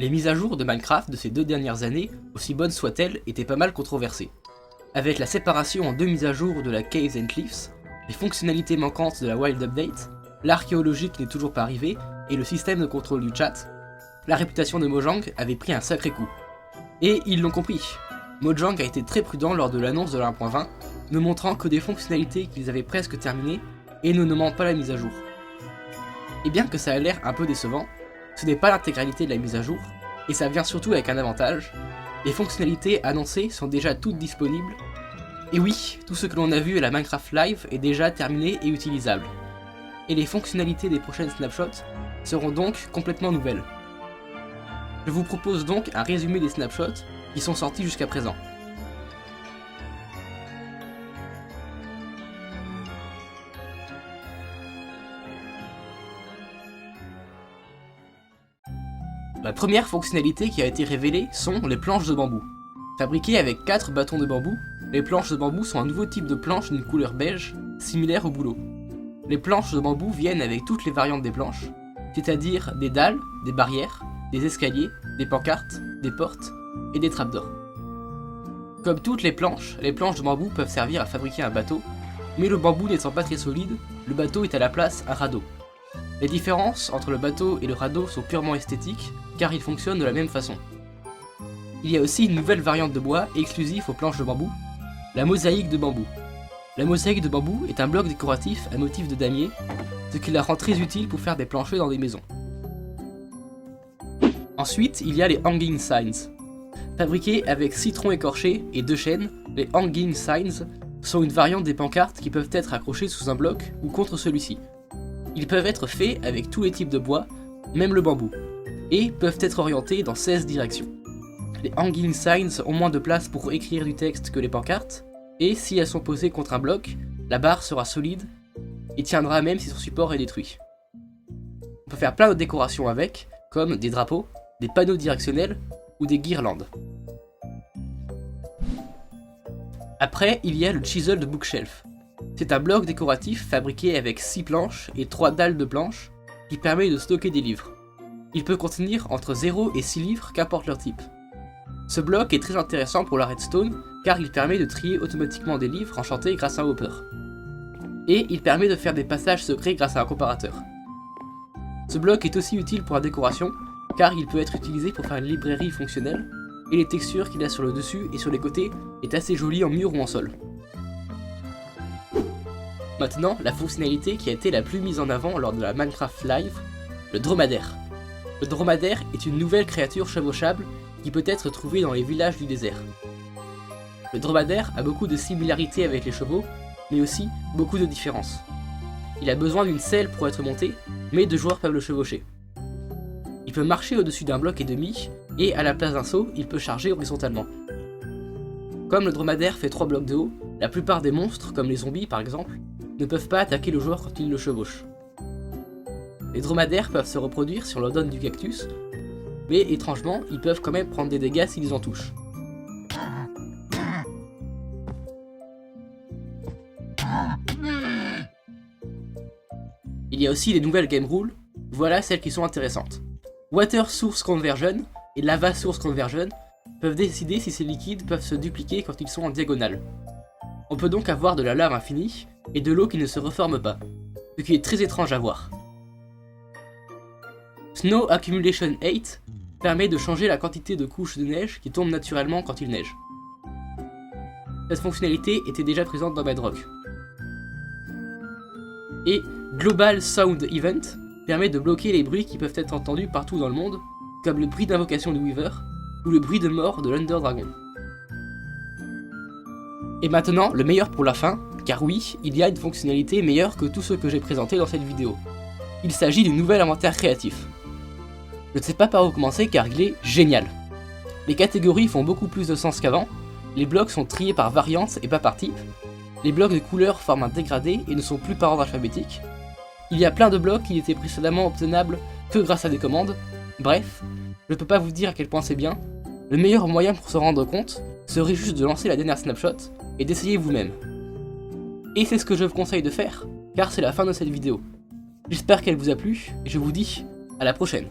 Les mises à jour de Minecraft de ces 2 dernières années, aussi bonnes soient-elles, étaient pas mal controversées. Avec la séparation en 2 mises à jour de la Caves and Cliffs, les fonctionnalités manquantes de la Wild Update, l'archéologie qui n'est toujours pas arrivée, et le système de contrôle du chat, la réputation de Mojang avait pris un sacré coup. Et ils l'ont compris. Mojang a été très prudent lors de l'annonce de la 1.20, ne montrant que des fonctionnalités qu'ils avaient presque terminées, et ne nommant pas la mise à jour. Et bien que ça a l'air un peu décevant, ce n'est pas l'intégralité de la mise à jour, et ça vient surtout avec un avantage, les fonctionnalités annoncées sont déjà toutes disponibles, et oui, tout ce que l'on a vu à la Minecraft Live est déjà terminé et utilisable. Et les fonctionnalités des prochaines snapshots seront donc complètement nouvelles. Je vous propose donc un résumé des snapshots qui sont sortis jusqu'à présent. La première fonctionnalité qui a été révélée sont les planches de bambou. Fabriquées avec 4 bâtons de bambou, les planches de bambou sont un nouveau type de planche d'une couleur beige, similaire au bouleau. Les planches de bambou viennent avec toutes les variantes des planches, c'est-à-dire des dalles, des barrières, des escaliers, des pancartes, des portes et des trapdoors. Comme toutes les planches de bambou peuvent servir à fabriquer un bateau, mais le bambou n'étant pas très solide, le bateau est à la place un radeau. Les différences entre le bateau et le radeau sont purement esthétiques, car ils fonctionnent de la même façon. Il y a aussi une nouvelle variante de bois exclusive aux planches de bambou, la mosaïque de bambou. La mosaïque de bambou est un bloc décoratif à motif de damier, ce qui la rend très utile pour faire des planchers dans des maisons. Ensuite, il y a les hanging signs. Fabriqués avec citron écorché et 2 chênes, les hanging signs sont une variante des pancartes qui peuvent être accrochées sous un bloc ou contre celui-ci. Ils peuvent être faits avec tous les types de bois, même le bambou, et peuvent être orientés dans 16 directions. Les hanging signs ont moins de place pour écrire du texte que les pancartes, et si elles sont posées contre un bloc, la barre sera solide et tiendra même si son support est détruit. On peut faire plein de décorations avec, comme des drapeaux, des panneaux directionnels ou des guirlandes. Après, il y a le chisel de bookshelf. C'est un bloc décoratif fabriqué avec 6 planches et 3 dalles de planches qui permet de stocker des livres. Il peut contenir entre 0 et 6 livres, qu'importe leur type. Ce bloc est très intéressant pour la redstone car il permet de trier automatiquement des livres enchantés grâce à un hopper. Et il permet de faire des passages secrets grâce à un comparateur. Ce bloc est aussi utile pour la décoration car il peut être utilisé pour faire une librairie fonctionnelle et les textures qu'il a sur le dessus et sur les côtés est assez jolie en mur ou en sol. Maintenant, la fonctionnalité qui a été la plus mise en avant lors de la Minecraft Live, le dromadaire. Le dromadaire est une nouvelle créature chevauchable qui peut être trouvée dans les villages du désert. Le dromadaire a beaucoup de similarités avec les chevaux, mais aussi beaucoup de différences. Il a besoin d'une selle pour être monté, mais 2 joueurs peuvent le chevaucher. Il peut marcher au-dessus d'un bloc et demi, et à la place d'un saut, il peut charger horizontalement. Comme le dromadaire fait 3 blocs de haut, la plupart des monstres, comme les zombies par exemple, ne peuvent pas attaquer le joueur quand il le chevauche. Les dromadaires peuvent se reproduire si on leur donne du cactus, mais étrangement, ils peuvent quand même prendre des dégâts s'ils en touchent. Il y a aussi les nouvelles game rules, voilà celles qui sont intéressantes. Water Source Conversion et Lava Source Conversion peuvent décider si ces liquides peuvent se dupliquer quand ils sont en diagonale. On peut donc avoir de la lave infinie et de l'eau qui ne se reforme pas, ce qui est très étrange à voir. Snow Accumulation 8 permet de changer la quantité de couches de neige qui tombent naturellement quand il neige. Cette fonctionnalité était déjà présente dans Bedrock. Et Global Sound Event permet de bloquer les bruits qui peuvent être entendus partout dans le monde, comme le bruit d'invocation du Weaver ou le bruit de mort de l'Under Dragon. Et maintenant, le meilleur pour la fin, car oui, il y a une fonctionnalité meilleure que tout ce que j'ai présenté dans cette vidéo. Il s'agit du nouvel inventaire créatif. Je ne sais pas par où commencer car il est génial. Les catégories font beaucoup plus de sens qu'avant, les blocs sont triés par variance et pas par type, les blocs de couleur forment un dégradé et ne sont plus par ordre alphabétique, il y a plein de blocs qui étaient précédemment obtenables que grâce à des commandes, bref, je ne peux pas vous dire à quel point c'est bien, le meilleur moyen pour se rendre compte serait juste de lancer la dernière snapshot et d'essayer vous-même. Et c'est ce que je vous conseille de faire, car c'est la fin de cette vidéo. J'espère qu'elle vous a plu, et je vous dis à la prochaine.